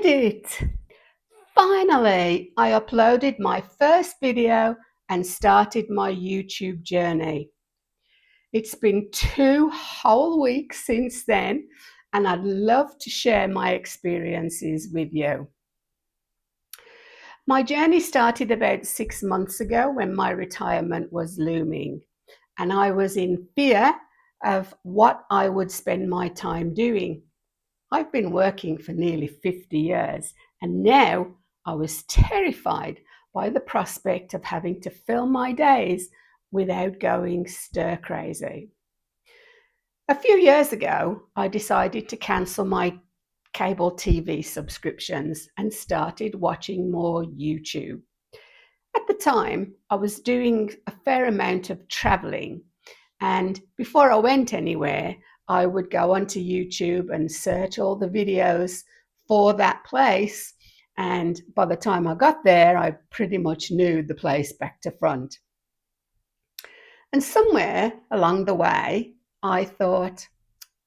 did it! Finally, I uploaded my first video and started my YouTube journey. It's been 2 whole weeks since then, and I'd love to share my experiences with you. My journey started about 6 months ago when my retirement was looming, and I was in fear of what I would spend my time doing. I've been working for nearly 50 years, and now I was terrified by the prospect of having to fill my days without going stir crazy. A few years ago, I decided to cancel my cable TV subscriptions and started watching more YouTube. At the time, I was doing a fair amount of traveling, and before I went anywhere, I would go onto YouTube and search all the videos for that place. And by the time I got there, I pretty much knew the place back to front. And somewhere along the way, I thought,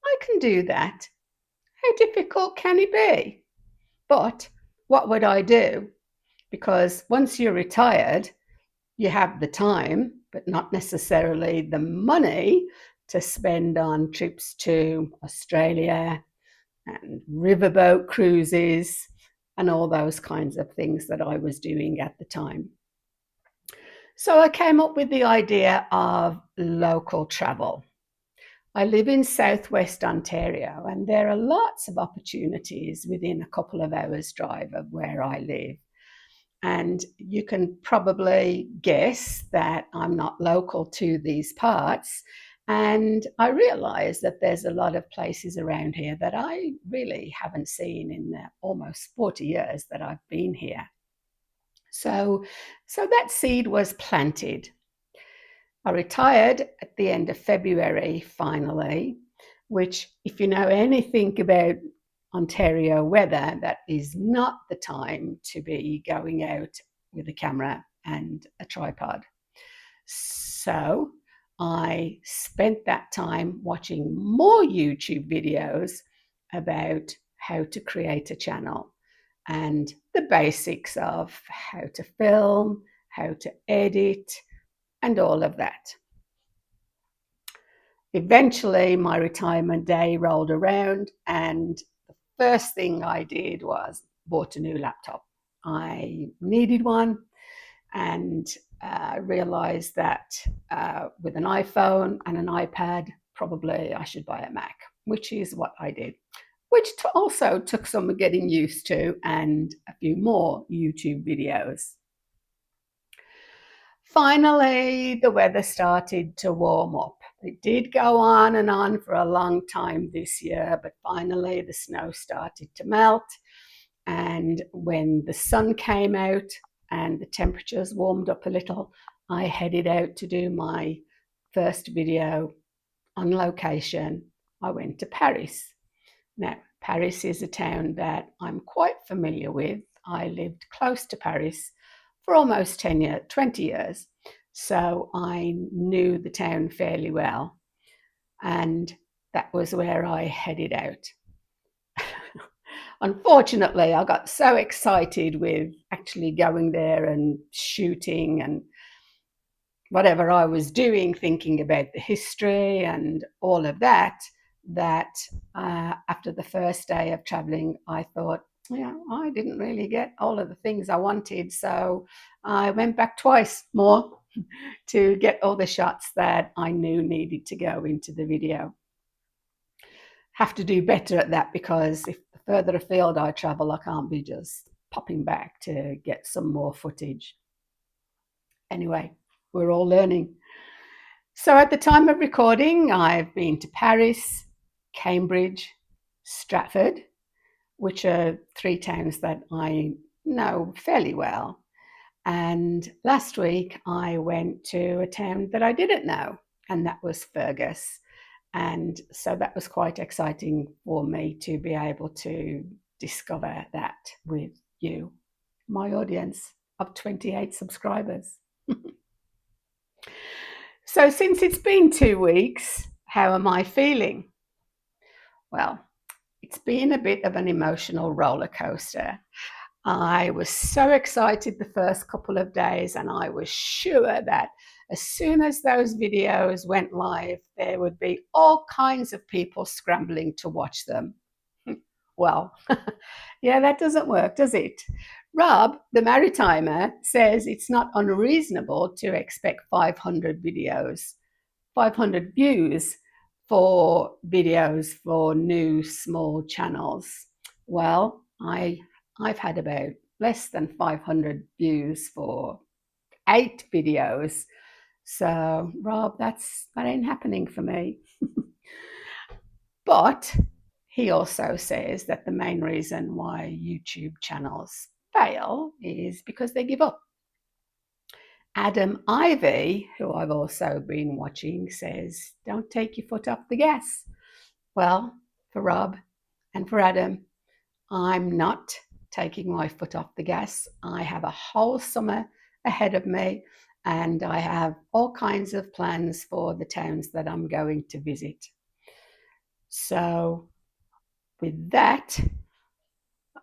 I can do that. How difficult can it be? But what would I do? Because once you're retired, you have the time, but not necessarily the money to spend on trips to Australia and riverboat cruises and all those kinds of things that I was doing at the time. So I came up with the idea of local travel. I live in southwest Ontario, and there are lots of opportunities within a couple of hours' drive of where I live. And you can probably guess that I'm not local to these parts. And I realise that there's a lot of places around here that I really haven't seen in the almost 40 years that I've been here. So that seed was planted. I retired at the end of February, finally, which, if you know anything about Ontario weather, that is not the time to be going out with a camera and a tripod. So I spent that time watching more YouTube videos about how to create a channel and the basics of how to film, how to edit, and all of that. Eventually, my retirement day rolled around, and the first thing I did was bought a new laptop. I needed one, and realized that with an iPhone and an iPad, probably I should buy a Mac, which is what I did, which also took some getting used to and a few more YouTube videos. Finally, the weather started to warm up. It did go on and on for a long time this year, but finally the snow started to melt. And when the sun came out and the temperatures warmed up a little, I headed out to do my first video on location. I went to Paris. Now, Paris is a town that I'm quite familiar with. I lived close to Paris for almost 20 years. So I knew the town fairly well. And that was where I headed out. Unfortunately, I got so excited with actually going there and shooting and whatever I was doing, thinking about the history and all of that, that after the first day of traveling, I thought, I didn't really get all of the things I wanted. So I went back twice more to get all the shots that I knew needed to go into the video. Have to do better at that, because if the further afield I travel, I can't be just popping back to get some more footage. Anyway, we're all learning. So at the time of recording, I've been to Paris, Cambridge, Stratford, which are 3 towns that I know fairly well. And last week I went to a town that I didn't know, and that was Fergus. And so that was quite exciting for me to be able to discover that with you, my audience of 28 subscribers. So since it's been 2 weeks, how am I feeling? Well, It's been a bit of an emotional roller coaster. I was so excited the first couple of days, and I was sure that as soon as those videos went live, there would be all kinds of people scrambling to watch them. Well, yeah, that doesn't work, does it? Rob, the maritimer, says it's not unreasonable to expect 500 videos, 500 views for videos for new small channels. Well, I've had about less than 500 views for 8 videos. So, Rob, that ain't happening for me. But he also says that the main reason why YouTube channels fail is because they give up. Adam Ivy, who I've also been watching, says, don't take your foot off the gas. Well, for Rob and for Adam, I'm not taking my foot off the gas. I have a whole summer ahead of me, and I have all kinds of plans for the towns that I'm going to visit. So, with that,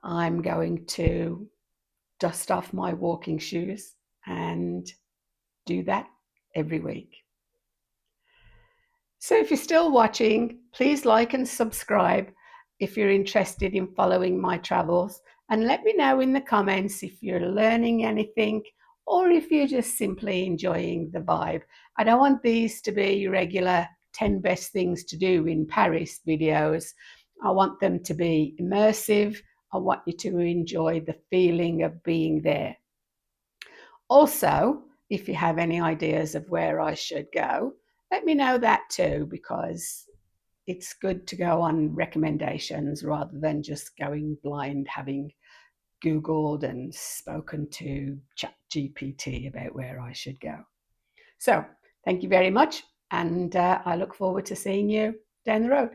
I'm going to dust off my walking shoes and do that every week. So if you're still watching, please like and subscribe if you're interested in following my travels, and let me know in the comments if you're learning anything or if you're just simply enjoying the vibe. I don't want these to be regular 10 best things to do in Paris videos. I want them to be immersive. I want you to enjoy the feeling of being there. Also, if you have any ideas of where I should go, let me know that too, because it's good to go on recommendations rather than just going blind, having Googled and spoken to ChatGPT about where I should go. So, thank you very much, and I look forward to seeing you down the road.